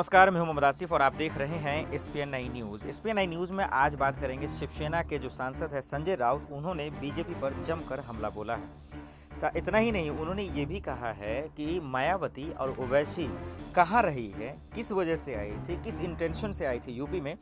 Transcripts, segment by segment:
नमस्कार, मैं हूं मोहम्मद आसिफ और आप देख रहे हैं SPN9 न्यूज़। SPN9 न्यूज़ में आज बात करेंगे शिवसेना के जो सांसद हैं संजय राउत, उन्होंने बीजेपी पर जमकर हमला बोला है। इतना ही नहीं, उन्होंने ये भी कहा है कि मायावती और ओवैसी कहाँ रही है, किस वजह से आई थी, किस इंटेंशन से आई थी यूपी में,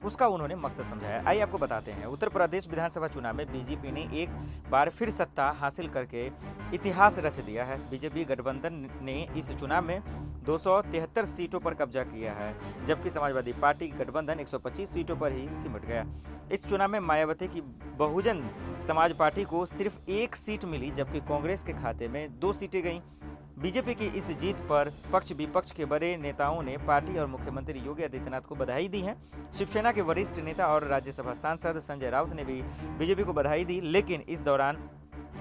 उसका उन्होंने मकसद समझाया। आइए आपको बताते हैं। उत्तर प्रदेश विधानसभा चुनाव में बीजेपी ने एक बार फिर सत्ता हासिल करके इतिहास रच दिया है। बीजेपी गठबंधन ने इस चुनाव में 273 सीटों पर कब्जा किया है, जबकि समाजवादी पार्टी गठबंधन 125 सीटों पर ही सिमट गया। इस चुनाव में मायावती की बहुजन समाज पार्टी को सिर्फ 1 सीट मिली, जबकि कांग्रेस के खाते में 2 सीटें गईं। बीजेपी की इस जीत पर पक्ष विपक्ष के बड़े नेताओं ने पार्टी और मुख्यमंत्री योगी आदित्यनाथ को बधाई दी है। शिवसेना के वरिष्ठ नेता और राज्यसभा सांसद संजय राउत ने भी बीजेपी को बधाई दी, लेकिन इस दौरान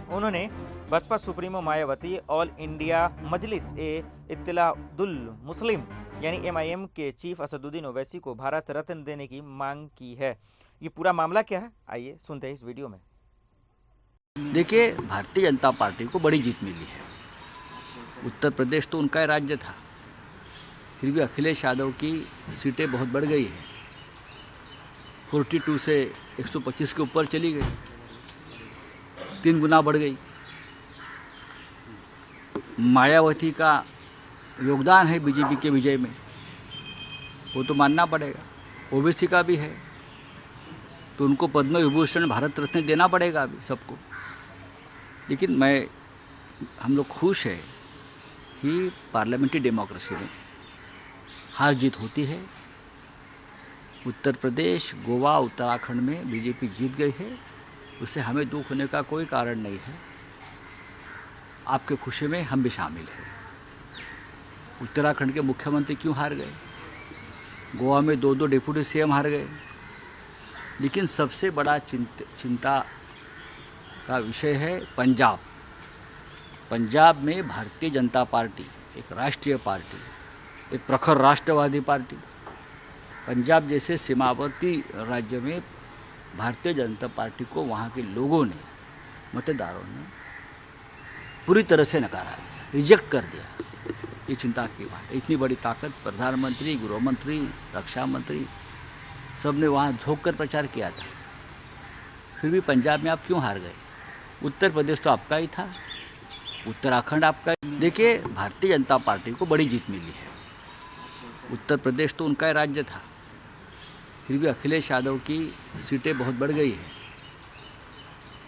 उन्होंने Baspa supremo Mayawati, all India Majlis Ittehadul Muslim यानी MIM के चीफ असदुद्दीन ओवैसी को भारत रत्न देने की मांग की है। ये पूरा मामला क्या है, आइए सुनते हैं इस वीडियो में। देखिए, भारतीय जनता पार्टी को बड़ी जीत मिली है। उत्तर प्रदेश तो उनका राज्य था, फिर भी अखिलेश यादव की सीटें बहुत बढ़ गई है। 42 से 125 के ऊपर चली गई, 3 गुना बढ़ गई। मायावती का योगदान है बीजेपी के विजय में, वो तो मानना पड़ेगा। ओबीसी का भी है, तो उनको पद्म विभूषण भारत रत्न देना पड़ेगा अभी सबको। लेकिन हम लोग खुश हैं कि पार्लियामेंट्री डेमोक्रेसी में हार जीत होती है। उत्तर प्रदेश, गोवा, उत्तराखंड में बीजेपी जीत गई है, उससे हमें दुख होने का कोई कारण नहीं है। आपके खुशी में हम भी शामिल हैं। उत्तराखंड के मुख्यमंत्री क्यों हार गए, गोवा में 2 डिप्टी CM हार गए, लेकिन सबसे बड़ा चिंता का विषय है पंजाब। पंजाब में भारतीय जनता पार्टी, एक राष्ट्रीय पार्टी, एक प्रखर राष्ट्रवादी पार्टी, पंजाब जैसे सीमावर्ती राज्य में भारतीय जनता पार्टी को वहाँ के लोगों ने, मतदारों ने पूरी तरह से नकारा, रिजेक्ट कर दिया। ये चिंता की बात है। इतनी बड़ी ताकत प्रधानमंत्री, गृहमंत्री, रक्षा मंत्री सब ने वहाँ झोंक कर प्रचार किया था, फिर भी पंजाब में आप क्यों हार गए? उत्तर प्रदेश तो आपका ही था, उत्तराखंड आपका। देखिए, भारतीय जनता पार्टी को बड़ी जीत मिली है। उत्तर प्रदेश तो उनका राज्य था, फिर भी अखिलेश यादव की सीटें बहुत बढ़ गई है।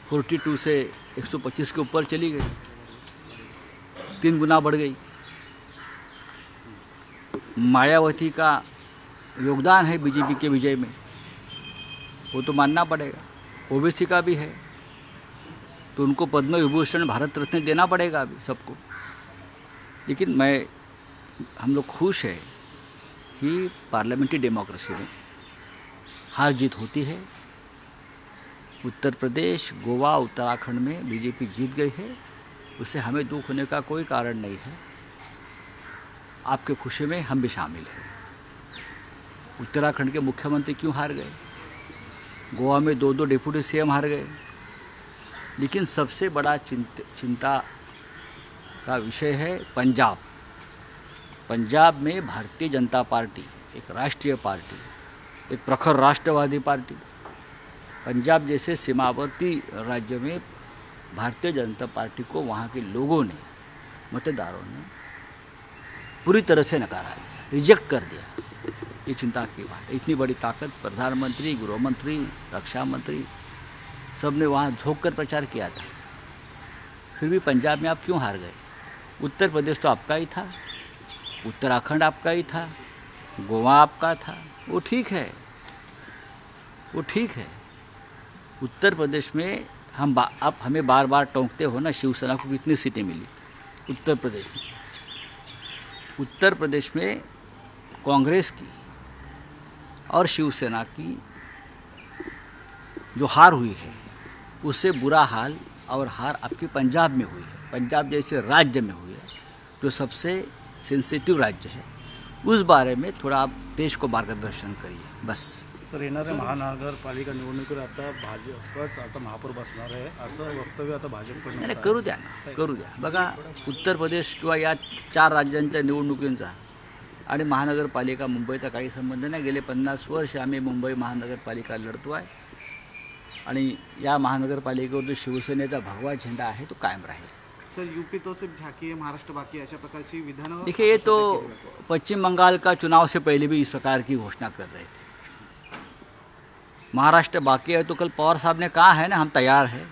42 से 125 के ऊपर चली गई, 3 गुना बढ़ गई। मायावती का योगदान है बीजेपी के विजय में, वो तो मानना पड़ेगा। ओबीसी का भी है, तो उनको पद्म विभूषण भारत रत्न देना पड़ेगा अभी सबको। लेकिन हम लोग खुश हैं कि पार्लियामेंट्री डेमोक्रेसी में हार जीत होती है। उत्तर प्रदेश, गोवा, उत्तराखंड में बीजेपी जीत गई है, उससे हमें दुख होने का कोई कारण नहीं है। आपके खुशी में हम भी शामिल हैं। उत्तराखंड के मुख्यमंत्री क्यों हार गए, गोवा में 2 डिप्टी CM हार गए, लेकिन सबसे बड़ा चिंता का विषय है पंजाब। पंजाब में भारतीय जनता पार्टी, एक राष्ट्रीय पार्टी, एक प्रखर राष्ट्रवादी पार्टी, पंजाब जैसे सीमावर्ती राज्य में भारतीय जनता पार्टी को वहाँ के लोगों ने, मतदारों ने पूरी तरह से नकारा, रिजेक्ट कर दिया। ये चिंता की बात है। इतनी बड़ी ताकत प्रधानमंत्री, गृहमंत्री, रक्षा मंत्री सब ने वहाँ झोंक कर प्रचार किया था, फिर भी पंजाब में आप क्यों हार गए? उत्तर प्रदेश तो आपका ही था, उत्तराखंड आपका ही था, गोवा आपका था, वो ठीक है, वो ठीक है। उत्तर प्रदेश में आप हमें बार बार टोंकते हो ना, शिवसेना को कितनी सीटें मिली उत्तर प्रदेश में? उत्तर प्रदेश में कांग्रेस की और शिवसेना की जो हार हुई है, उससे बुरा हाल और हार आपकी पंजाब में हुई है। पंजाब जैसे राज्य में हुई है, जो सबसे सेंसिटिव राज्य है, उस बारे में थोड़ा आप देश को मार्गदर्शन करिए बस। सर, येणाऱ्या महानगरपालिका निवडणुकीत आता भाजपच आता महापौर बसणार आहे असं वक्तव्य आता भाजपकडून नाही, करू द्या ना, करू द्या। बघा, उत्तर प्रदेश किंवा या 4 राज्यांच्या निवडणुकींचा आणि महानगरपालिका मुंबईचा काही संबंध नाही. गेले 50 वर्ष आम्ही मुंबई महानगरपालिका लढतो आहे आणि या महानगरपालिकेवर जो शिवसेनेचा भगवा झेंडा आहे तो कायम राहील. सर यूपी तो सिर्फ झांकी है, महाराष्ट्र बाकी है, अशा प्रकारची विधानं देखिए, ये तो पश्चिम बंगाल का चुनाव से पहले भी इस प्रकार की घोषणा कर रहे थे. महाराष्ट्र बाकी है तो कल पवार साहब ने कहा है ना, हम तैयार हैं,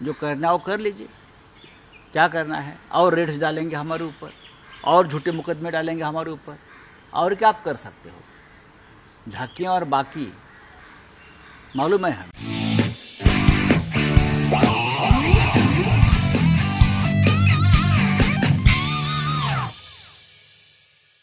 जो करना है वो कर लीजिए. क्या करना है? और रेट्स डालेंगे हमारे ऊपर, और झूठे मुकदमे डालेंगे हमारे ऊपर, और क्या आप कर सकते हो? झांकियाँ और बाकी मालूम है हमें.